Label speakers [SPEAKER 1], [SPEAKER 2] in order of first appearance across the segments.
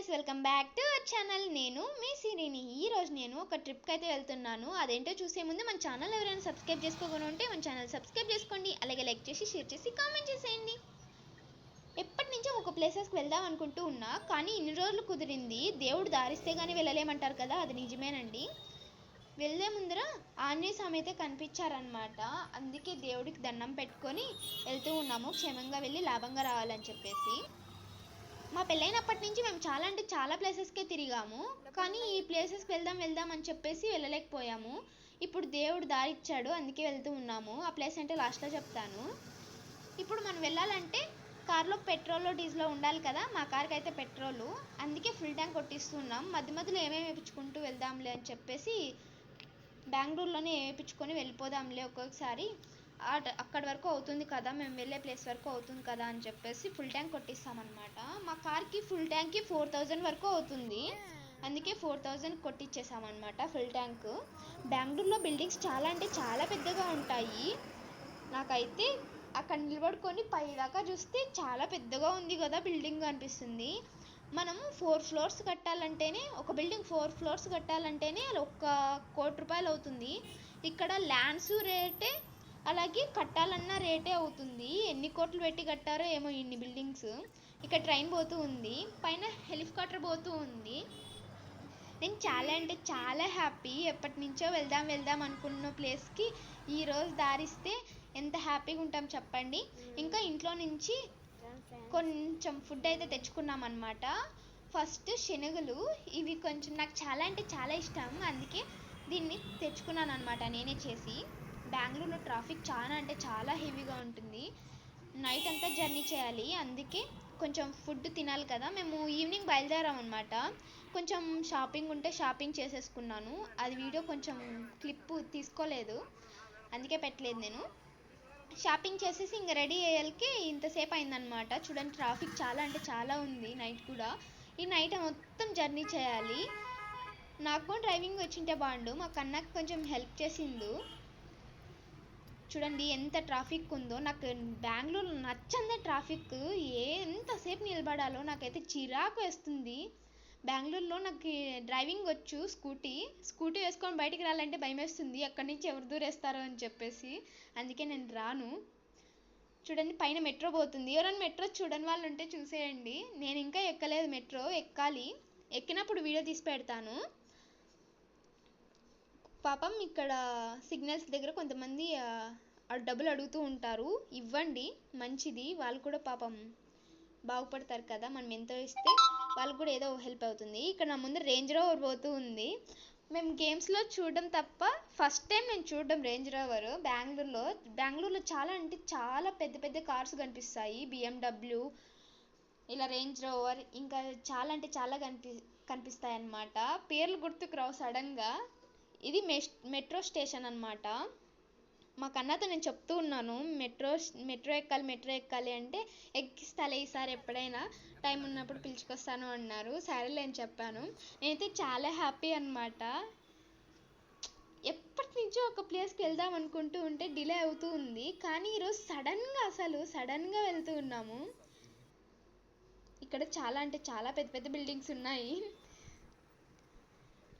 [SPEAKER 1] Guys, welcome back to our channel. నేను మీ సిరిని. ఈరోజు నేను ఒక ట్రిప్కి అయితే వెళ్తున్నాను. అదేంటో చూసే ముందు మన ఛానల్ ఎవరైనా సబ్స్క్రైబ్ చేసుకోకుండా ఉంటే మన ఛానల్ సబ్స్క్రైబ్ చేసుకోండి. అలాగే లైక్ చేసి, షేర్ చేసి, కామెంట్ చేసేయండి. ఎప్పటి నుంచో ఒక ప్లేసెస్కి వెళ్దాం అనుకుంటూ ఉన్నా, కానీ ఇన్ని రోజులు కుదిరింది. దేవుడు దారిస్తే కానీ వెళ్ళలేమంటారు కదా, అది నిజమేనండి. వెళ్ళే ముందర ఆంజనేయ స్వామి అయితే కనిపించారనమాట. అందుకే దేవుడికి దండం పెట్టుకొని వెళ్తూ ఉన్నాము, క్షేమంగా వెళ్ళి లాభంగా రావాలని చెప్పేసి. మా పెళ్ళైనప్పటి నుంచి మేము చాలా అంటే చాలా ప్లేసెస్కే తిరిగాము, కానీ ఈ ప్లేసెస్కి వెళ్దాం అని చెప్పేసి వెళ్ళలేకపోయాము. ఇప్పుడు దేవుడు దారి ఇచ్చాడు, అందుకే వెళ్తూ ఉన్నాము. ఆ ప్లేస్ అంటే లాస్ట్లో చెప్తాను. ఇప్పుడు మనం వెళ్ళాలంటే కార్లో పెట్రోల్ డీజిల్ ఉండాలి కదా. మా కార్కి అయితే పెట్రోలు, అందుకే ఫుల్ ట్యాంక్ కొట్టిస్తున్నాం. మధ్య మధ్యలో ఏమేమి వేయించుకుంటూ వెళ్దాంలే అని చెప్పేసి బెంగళూరులోనే వేయించుకొని వెళ్ళిపోదాంలే ఒక్కొక్కసారి, అక్కడి వరకు అవుతుంది కదా, మేము వెళ్ళే ప్లేస్ వరకు అవుతుంది కదా అని చెప్పేసి ఫుల్ ట్యాంక్ కొట్టిస్తామన్నమాట. మా కార్కి ఫుల్ ట్యాంక్కి 4000 వరకు అవుతుంది, అందుకే 4000 కొట్టించేసామన్నమాట ఫుల్ ట్యాంక్. బెంగళూరులో బిల్డింగ్స్ చాలా అంటే చాలా పెద్దగా ఉంటాయి. నాకైతే అక్కడ నిలబడుకొని పైదాకా చూస్తే చాలా పెద్దగా ఉంది కదా బిల్డింగ్ అనిపిస్తుంది. మనము 4 ఫ్లోర్స్ కట్టాలంటేనే, ఒక బిల్డింగ్ 4 ఫ్లోర్స్ కట్టాలంటేనే అది 1 కోటి రూపాయలు అవుతుంది. ఇక్కడ ల్యాండ్స్ రేటే, అలాగే కట్టాలన్న రేటే అవుతుంది. ఎన్ని కోట్లు పెట్టి కట్టారో ఏమో ఇన్ని బిల్డింగ్స్. ఇక్కడ ట్రైన్ పోతూ ఉంది, పైన హెలికాప్టర్ పోతూ ఉంది. నేను చాలా అంటే చాలా హ్యాపీ. ఎప్పటి నుంచో వెళ్దాం అనుకున్న ప్లేస్కి ఈరోజు దారిస్తే ఎంత హ్యాపీగా ఉంటాం చెప్పండి. ఇంకా ఇంట్లో నుంచి కొంచెం ఫుడ్ అయితే తెచ్చుకున్నాం అన్నమాట. ఫస్ట్ శనగలు, ఇవి కొంచెం నాకు చాలా అంటే చాలా ఇష్టం, అందుకే దీన్ని తెచ్చుకున్నాను అనమాట నేనే చేసి. బెంగళూరులో ట్రాఫిక్ చాలా అంటే చాలా హెవీగా ఉంటుంది, నైట్ అంతా జర్నీ చేయాలి, అందుకే కొంచెం ఫుడ్ తినాలి కదా. మేము ఈవినింగ్ బయలుదేరాం అనమాట. కొంచెం షాపింగ్ ఉంటే షాపింగ్ చేసేసుకున్నాను. అది వీడియో కొంచెం క్లిప్ తీసుకోలేదు, అందుకే పెట్టలేదు నేను. షాపింగ్ చేసేసి ఇంకా రెడీ అయ్యేకి ఇంతసేపు అయిందనమాట. చూడండి, ట్రాఫిక్ చాలా అంటే చాలా ఉంది నైట్ కూడా. ఈ నైట్ మొత్తం జర్నీ చేయాలి. నాకు డ్రైవింగ్ వచ్చింటే బాగుండు, మా కన్నాకి కొంచెం హెల్ప్ చేసిండు. చూడండి ఎంత ట్రాఫిక్ ఉందో. నాకు బెంగళూరు నచ్చందే ట్రాఫిక్. ఎంతసేపు నిలబడాలో నాకైతే చిరాకు వేస్తుంది. బెంగళూరులో నాకు డ్రైవింగ్ వచ్చు, స్కూటీ వేసుకొని బయటికి రావాలంటే భయం వేస్తుంది, అక్కడి నుంచి ఎవరు దూరేస్తారో అని చెప్పేసి, అందుకే నేను రాను. చూడండి పైన మెట్రో పోతుంది. ఎవరైనా మెట్రో చూడని వాళ్ళు ఉంటే చూసేయండి. నేను ఇంకా ఎక్కలేదు మెట్రో, ఎక్కాలి. ఎక్కినప్పుడు వీడియో తీసి పెడతాను. పాపం ఇక్కడ సిగ్నల్స్ దగ్గర కొంతమంది డబ్బులు అడుగుతూ ఉంటారు, ఇవ్వండి మంచిది, వాళ్ళు కూడా పాపం బాగుపడతారు కదా. మనం ఎంతో ఇస్తే వాళ్ళకు కూడా ఏదో హెల్ప్ అవుతుంది. ఇక్కడ నా ముందు రేంజ్ రోవర్ పోతూ ఉంది. మేము గేమ్స్లో చూడడం తప్ప ఫస్ట్ టైం నేను చూడడం రేంజ్ రోవర్. బెంగళూరులో చాలా అంటే చాలా పెద్ద పెద్ద కార్స్ కనిపిస్తాయి, BMW, ఇలా రేంజ్ రోవర్, ఇంకా చాలా అంటే చాలా కనిపిస్తాయి అన్నమాట. పేర్లు గుర్తుకు రావు సడన్గా. ఇది మెట్రో స్టేషన్ అన్నమాట. మా కన్నాతో నేను చెప్తూ ఉన్నాను, మెట్రో ఎక్కాలి అంటే, ఎక్కిస్తాలే ఈసారి ఎప్పుడైనా టైం ఉన్నప్పుడు పిలుచుకొస్తాను అన్నారు. సరేలే అని చెప్పాను. నేనైతే చాలా హ్యాపీ అన్నమాట. ఎప్పటి నుంచో ఒక ప్లేస్కి వెళ్దాం అనుకుంటూ ఉంటే డిలే అవుతూ ఉంది, కానీ ఈరోజు సడన్గా వెళ్తూ ఉన్నాము. ఇక్కడ చాలా అంటే చాలా పెద్ద పెద్ద బిల్డింగ్స్ ఉన్నాయి.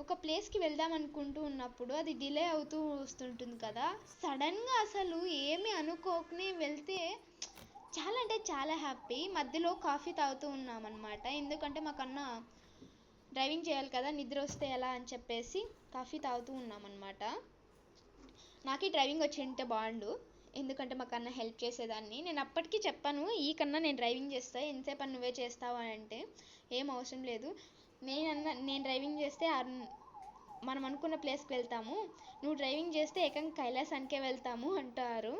[SPEAKER 1] ఒక ప్లేస్కి వెళ్దాం అనుకుంటూ ఉన్నప్పుడు అది డిలే అవుతూ వస్తుంటుంది కదా. సడన్గా అసలు ఏమీ అనుకోకనే వెళ్తే చాలా అంటే చాలా హ్యాపీ. మధ్యలో కాఫీ తాగుతూ ఉన్నాం అనమాట, ఎందుకంటే మాకన్నా డ్రైవింగ్ చేయాలి కదా, నిద్ర వస్తే ఎలా అని చెప్పేసి కాఫీ తాగుతూ ఉన్నాం అనమాట. నాకు డ్రైవింగ్ వచ్చి ఉంటే బాగుండు, ఎందుకంటే మాకన్నా హెల్ప్ చేసేదాన్ని. నేను అప్పటికీ చెప్పాను, ఈ కన్నా నేను డ్రైవింగ్ చేస్తా, ఎంతసేపు అని నువ్వే చేస్తావు అని అంటే, ఏం అవసరం లేదు, నేను డ్రైవింగ్ చేస్తే మనం అనుకున్న ప్లేస్కి వెళ్తాము, నువ్వు డ్రైవింగ్ చేస్తే ఏకంగా కైలాసానికే వెళ్తాము అంటారు.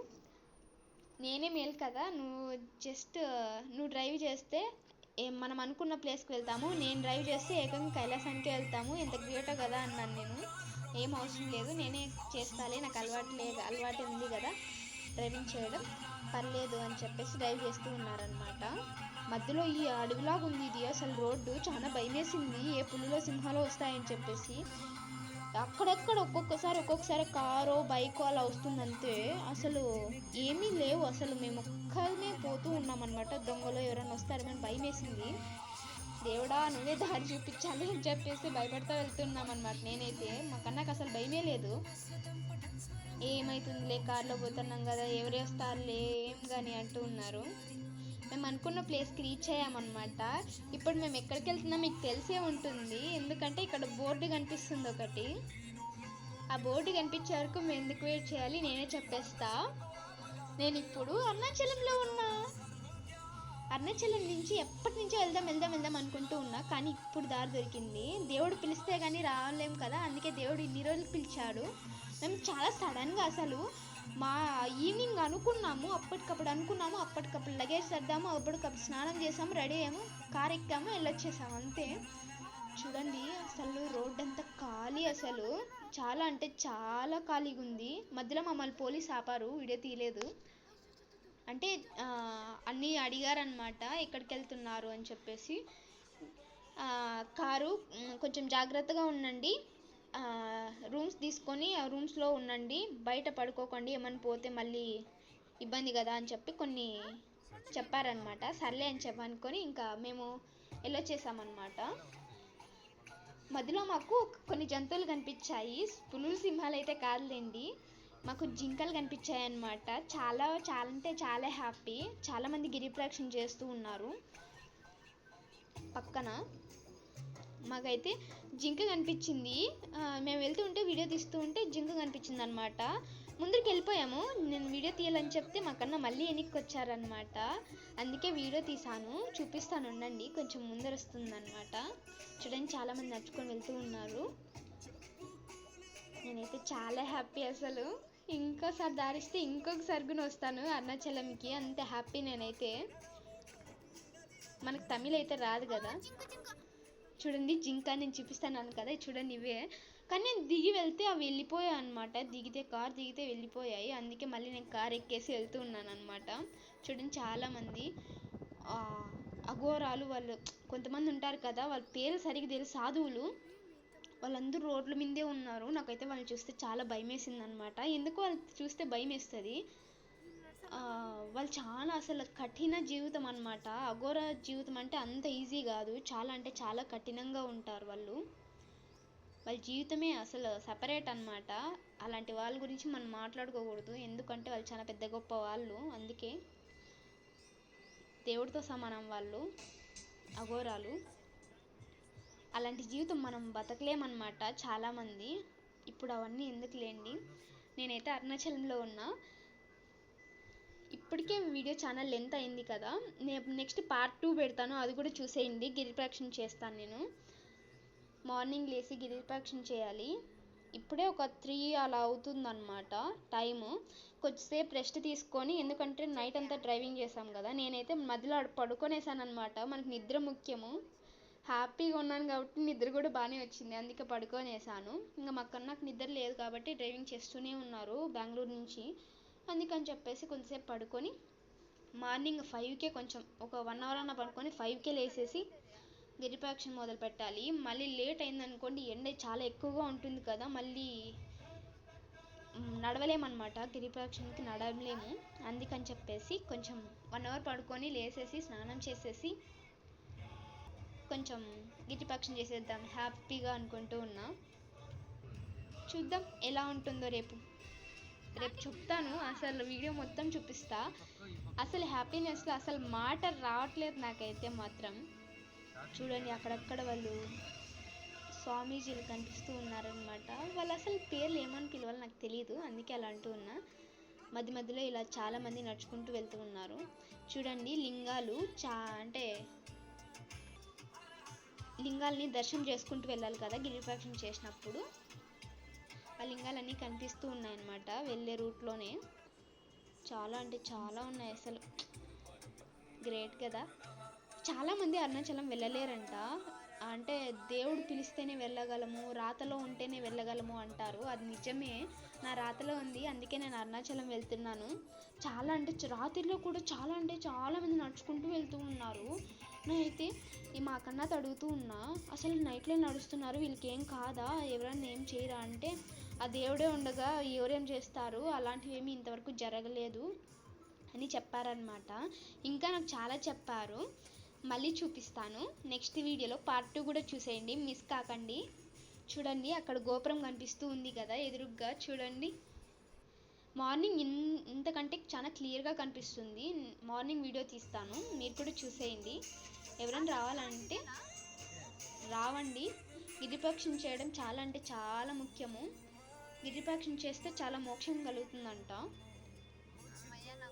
[SPEAKER 1] నేనే మేలు కదా, నువ్వు డ్రైవ్ చేస్తే మనం అనుకున్న ప్లేస్కి వెళ్తాము, నేను డ్రైవ్ చేస్తే ఏకంగా కైలాసానికే వెళ్తాము, ఎంత గ్రేటో కదా అన్నాను నేను. ఏం అవసరం లేదు, నేనే చేస్తాలే, నాకు అలవాటు ఉంది కదా డ్రైవింగ్ చేయడం, పర్లేదు అని చెప్పేసి డ్రైవ్ చేస్తూ ఉన్నారనమాట. మధ్యలో ఈ అడవిలాగా ఉంది ఇది, అసలు రోడ్డు చాలా భయం వేసింది, ఏ పులులో సింహాలు వస్తాయని చెప్పేసి. అక్కడక్కడ ఒక్కొక్కసారి కారో బైకో అలా వస్తుందంతే, అసలు ఏమీ లేవు. అసలు మేము ఒక్కనే పోతూ ఉన్నామన్నమాట. దొంగలో ఎవరైనా వస్తారని భయం వేసింది. దేవుడు దేవుడా నువ్వే దారి చూపించాలి అని చెప్పేసి భయపడతా వెళ్తున్నాం అనమాట. నేనైతే మా కన్నాకు అసలు భయమే లేదు. ఏమవుతుందిలే, కార్లో పోతున్నాం కదా, ఎవరు వస్తారులే ఏం కానీ అంటూ ఉన్నారు. మేము అనుకున్న ప్లేస్కి రీచ్ అయ్యామన్నమాట. ఇప్పుడు మేము ఎక్కడికి వెళ్తున్నాం మీకు తెలిసే ఉంటుంది, ఎందుకంటే ఇక్కడ బోర్డు కనిపిస్తుంది ఒకటి. ఆ బోర్డు కనిపించే వరకు మేము ఎందుకు వెయిట్ చేయాలి, నేనే చెప్పేస్తా. నేను ఇప్పుడు అరుణాచలంలో ఉన్నా. అరుణాచలం నుంచి ఎప్పటి నుంచో వెళ్దాం అనుకుంటూ ఉన్నా, కానీ ఇప్పుడు దారి దొరికింది. దేవుడు పిలిస్తే కానీ రాలేం కదా, అందుకే దేవుడు ఇన్ని రోజులు పిలిచాడు. మేము చాలా సడన్గా అసలు మా ఈవినింగ్ అప్పటికప్పుడు లగేజ్ సర్దాము, అప్పటికప్పుడు స్నానం చేసాము, రెడీ అయ్యాము, కార్ ఎక్కాము, వెళ్ళొచ్చేసాము అంతే. చూడండి అసలు రోడ్ అంతా ఖాళీ, అసలు చాలా అంటే చాలా ఖాళీగా ఉంది. మధ్యలో మమ్మల్ని పోలీస్ ఆపారు, వీడియో తీయలేదు. అంటే అన్నీ అడిగారనమాట ఎక్కడికి వెళ్తున్నారు అని చెప్పేసి. కారు కొంచెం జాగ్రత్తగా ఉండండి, రూమ్స్ తీసుకొని ఆ రూమ్స్లో ఉండండి, బయట పడుకోకండి, ఏమని పోతే మళ్ళీ ఇబ్బంది కదా అని చెప్పి కొన్ని చెప్పారనమాట. సర్లే అని చెప్పనుకొని ఇంకా మేము వెళ్ళొచ్చేసామన్నమాట. మధ్యలో మాకు కొన్ని జంతువులు కనిపించాయి, పులులు సింహాలు అయితే కాదులేండి, మాకు జింకలు కనిపించాయి అన్నమాట. చాలా చాలా అంటే చాలా హ్యాపీ. చాలామంది గిరిప్రదక్షిణ చేస్తూ ఉన్నారు పక్కన. మాకైతే జింక కనిపించింది, మేము వెళ్తూ ఉంటే వీడియో తీస్తూ ఉంటే జింక కనిపించింది అనమాట. ముందుకు వెళ్ళిపోయాము, నేను వీడియో తీయాలని చెప్తే మాకన్నా మళ్ళీ వెనక్కి వచ్చారనమాట. అందుకే వీడియో తీసాను, చూపిస్తాను ఉండండి, కొంచెం ముందర వస్తుంది అనమాట. చూడండి చాలామంది నడుచుకొని వెళ్తూ ఉన్నారు. నేనైతే చాలా హ్యాపీ అసలు. ఇంకోసారి దారిస్తే ఇంకొకసారి కూడా వస్తాను అరుణాచలంకి, అంత హ్యాపీ నేనైతే. మనకు తమిళ అయితే రాదు కదా. చూడండి జింక నేను చూపిస్తాను కదా, చూడండి ఇవే. కానీ నేను దిగి వెళ్తే అవి వెళ్ళిపోయాయి అనమాట, కార్ దిగితే వెళ్ళిపోయాయి. అందుకే మళ్ళీ నేను కార్ ఎక్కేసి వెళ్తూ ఉన్నాను అనమాట. చూడండి చాలామంది అఘోరాలు, వాళ్ళు కొంతమంది ఉంటారు కదా, వాళ్ళ పేరు సరిగ్గా తెలియదు, సాధువులు, వాళ్ళందరూ రోడ్ల మీదే ఉన్నారు. నాకైతే వాళ్ళని చూస్తే చాలా భయం వేసింది అనమాట. ఎందుకో వాళ్ళు చూస్తే భయం వేస్తుంది. వాళ్ళు చాలా అసలు కఠిన జీవితం అనమాట. అఘోర జీవితం అంటే అంత ఈజీ కాదు, చాలా అంటే చాలా కఠినంగా ఉంటారు వాళ్ళు. వాళ్ళ జీవితమే అసలు సపరేట్ అనమాట. అలాంటి వాళ్ళ గురించి మనం మాట్లాడుకోకూడదు, ఎందుకంటే వాళ్ళు చాలా పెద్ద గొప్ప వాళ్ళు. అందుకే దేవుడితో సమానం వాళ్ళు అఘోరాలు. అలాంటి జీవితం మనం బతకలేమన్నమాట చాలామంది. ఇప్పుడు అవన్నీ ఎందుకులేండి, నేనైతే అరుణాచలంలో ఉన్నా. ఇప్పటికే వీడియో ఛానల్ లెంత్ అయింది కదా, నేను నెక్స్ట్ పార్ట్ 2 పెడతాను, అది కూడా చూసేయండి. గిరిప్రదక్షిణ చేస్తాను నేను, మార్నింగ్ లేచి గిరిప్రదక్షిణ చేయాలి. ఇప్పుడే ఒక 3 అలా అవుతుందన్నమాట టైము. కొంచెంసేపు రెస్ట్ తీసుకొని, ఎందుకంటే నైట్ అంతా డ్రైవింగ్ చేసాం కదా. నేనైతే మధ్యలో పడుకొనేసాను అనమాట, మనకు నిద్ర ముఖ్యము. హ్యాపీగా ఉన్నాను కాబట్టి నిద్ర కూడా బాగానే వచ్చింది, అందుకే పడుకొనేసాను. ఇంకా మా కన్నాకు నిద్ర లేదు కాబట్టి డ్రైవింగ్ చేస్తూనే ఉన్నారు బెంగళూరు నుంచి. అందుకని చెప్పేసి కొంచెంసేపు పడుకొని మార్నింగ్ 5కే కొంచెం ఒక 1 అవర్ అన్న పడుకొని 5కే లేసేసి గిరిప్రదక్షిణ మొదలు పెట్టాలి. మళ్ళీ లేట్ అయిందనుకోండి, ఎండ చాలా ఎక్కువగా ఉంటుంది కదా, మళ్ళీ నడవలేమన్నమాట, గిరిప్రదక్షిణకి నడవలేము. అందుకని చెప్పేసి కొంచెం 1 అవర్ పడుకొని లేసేసి స్నానం చేసేసి కొంచెం గిరిప్రదక్షిణ చేసేద్దాం హ్యాపీగా అనుకుంటూ ఉన్నా. చూద్దాం ఎలా ఉంటుందో రేపు చెప్తాను, అసలు వీడియో మొత్తం చూపిస్తా. అసలు హ్యాపీనెస్లో అసలు మాట రావట్లేదు నాకైతే మాత్రం. చూడండి అక్కడక్కడ వాళ్ళు స్వామీజీలు కనిపిస్తూ ఉన్నారనమాట. వాళ్ళు అసలు పేర్లు ఏమని పిలవాలో నాకు తెలియదు, అందుకే అలా అంటూ ఉన్నా. మధ్యలో ఇలా చాలామంది నడుచుకుంటూ వెళ్తూ ఉన్నారు. చూడండి లింగాలు అంటే లింగాల్ని దర్శనం చేసుకుంటూ వెళ్ళాలి కదా గిరిప్రదక్షిణ చేసినప్పుడు. ఆ లింగాలన్నీ కనిపిస్తూ ఉన్నాయన్నమాట వెళ్ళే రూట్లోనే. చాలా అంటే చాలా ఉన్నాయి, అసలు గ్రేట్ కదా. చాలామంది అరుణాచలం వెళ్ళలేరంట, అంటే దేవుడు పిలిస్తేనే వెళ్ళగలము, రాతలో ఉంటేనే వెళ్ళగలము అంటారు. అది నిజమే, నా రాతలో ఉంది, అందుకే నేను అరుణాచలం వెళ్తున్నాను. చాలా అంటే రాత్రిలో కూడా చాలామంది నడుచుకుంటూ వెళ్తూ ఉన్నారు. నేనైతే మా కన్నాతో అడుగుతూ ఉన్నా, అసలు నైట్లో నడుస్తున్నారు, వీళ్ళకి ఏం కాదా, ఎవరన్నా ఏం చేయరా అంటే, ఆ దేవుడే ఉండగా ఎవరేం చేస్తారు, అలాంటివి ఏమీ ఇంతవరకు జరగలేదు అని చెప్పారనమాట. ఇంకా నాకు చాలా చెప్పారు. మళ్ళీ చూపిస్తాను. నెక్స్ట్ వీడియోలో పార్ట్ 2 కూడా చూసేయండి, మిస్ కాకండి. చూడండి అక్కడ గోపురం కనిపిస్తూ ఉంది కదా ఎదురుగ్గా, చూడండి. మార్నింగ్ ఇంతకంటే చాలా క్లియర్గా కనిపిస్తుంది. మార్నింగ్ వీడియో తీస్తాను, మీరు కూడా చూసేయండి. ఎవరైనా రావాలంటే రావండి. గిరిప్రదక్షిణ చేయడం చాలా అంటే చాలా ముఖ్యము. గిరిప్రదక్షిణ చేస్తే చాలా మోక్షం కలుగుతుందంట.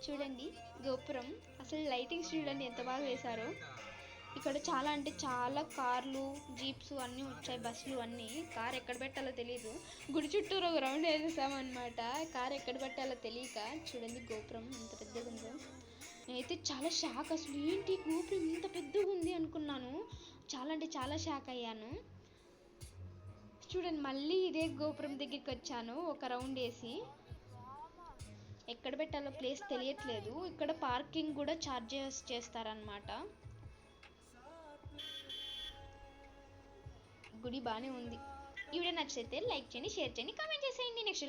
[SPEAKER 1] చూడండి గోపురం, అసలు లైటింగ్స్ చూడండి ఎంత బాగా వేశారో. ఇక్కడ చాలా అంటే చాలా కార్లు, జీప్స్ అన్నీ వచ్చాయి, బస్సులు అన్నీ. కార్ ఎక్కడ పెట్టాలో తెలియదు, గుడి చుట్టూరు ఒక రౌండ్ వేసేసామన్నమాట. కార్ ఎక్కడ పెట్టాలో తెలియక. చూడండి గోపురం ఎంత పెద్దగా ఉందో. నేనైతే చాలా షాక్, అసలు ఏంటి గోపురం ఇంత పెద్దగా ఉంది అనుకున్నాను. చాలా అంటే చాలా షాక్ అయ్యాను. చూడండి మళ్ళీ ఇదే గోపురం దగ్గరికి వచ్చాను, ఒక రౌండ్ వేసి. ఎక్కడ పెట్టాలో ప్లేస్ తెలియట్లేదు. ఇక్కడ పార్కింగ్ కూడా ఛార్జెస్ చేస్తారనమాట. గుడి బాగానే ఉంది. ఈ వీడియో నచ్చితే లైక్ చేయండి, షేర్ చేయండి, కామెంట్ చేసేయండి. నెక్స్ట్